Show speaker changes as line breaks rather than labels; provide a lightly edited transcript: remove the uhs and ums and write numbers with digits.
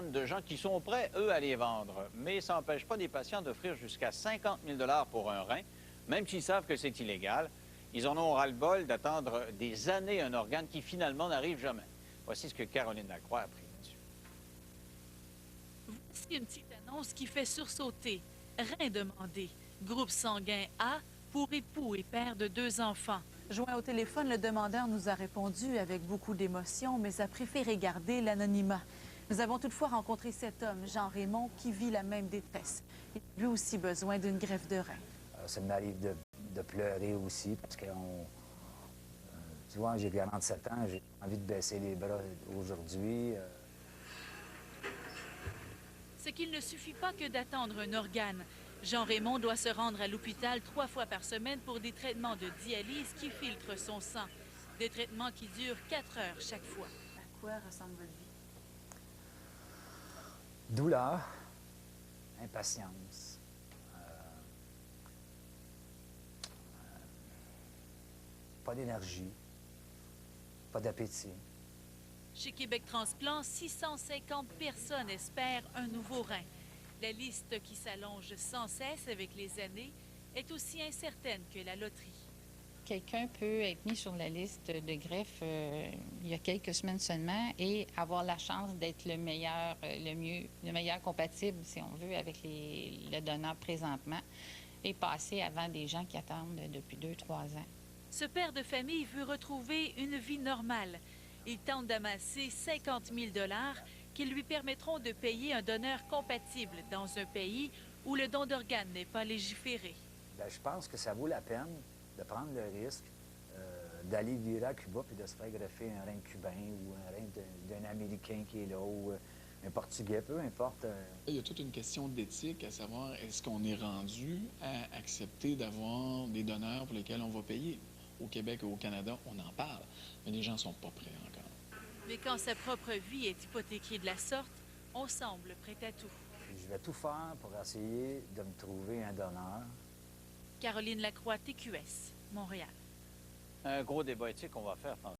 d'organes de gens qui sont prêts, eux, à les vendre. Mais ça n'empêche pas des patients d'offrir jusqu'à 50 000 pour un rein, même s'ils savent que c'est illégal. Ils en ont ras-le-bol d'attendre des années un organe qui, finalement, n'arrive jamais. Voici ce que Caroline Lacroix a appris là-dessus.
Voici une petite annonce qui fait sursauter. Rein demandé. Groupe sanguin A pour époux et père de 2 enfants.
Joint au téléphone, le demandeur nous a répondu avec beaucoup d'émotion, mais a préféré garder l'anonymat. Nous avons toutefois rencontré cet homme, Jean-Raymond, qui vit la même détresse. Il a lui aussi besoin d'une greffe de rein.
Ça m'arrive de pleurer aussi parce que tu vois, j'ai 47 ans, j'ai envie de baisser les bras aujourd'hui.
Ce qu'il ne suffit pas que d'attendre un organe. Jean-Raymond doit se rendre à l'hôpital 3 fois par semaine pour des traitements de dialyse qui filtrent son sang. Des traitements qui durent 4 heures chaque fois.
À quoi ressemble votre vie?
Douleur, impatience, pas d'énergie, pas d'appétit.
Chez Québec Transplant, 650 personnes espèrent un nouveau rein. La liste qui s'allonge sans cesse avec les années est aussi incertaine que la loterie.
Quelqu'un peut être mis sur la liste de greffe il y a quelques semaines seulement et avoir la chance d'être le meilleur, le meilleur compatible, si on veut, avec le donneur présentement et passer avant des gens qui attendent depuis 2-3 ans.
Ce père de famille veut retrouver une vie normale. Il tente d'amasser 50 000 $ qui lui permettront de payer un donneur compatible dans un pays où le don d'organes n'est pas légiféré.
Bien, je pense que ça vaut la peine de prendre le risque d'aller virer à Cuba puis de se faire greffer un rein cubain ou un rein d'un Américain qui est là ou un Portugais, peu importe.
Il y a toute une question d'éthique, à savoir est-ce qu'on est rendu à accepter d'avoir des donneurs pour lesquels on va payer. Au Québec et au Canada, on en parle, mais les gens ne sont pas prêts encore.
Mais quand sa propre vie est hypothéquée de la sorte, on semble prêt à tout.
Je vais tout faire pour essayer de me trouver un donneur.
Caroline Lacroix, TQS, Montréal.
Un gros débat éthique qu'on va faire.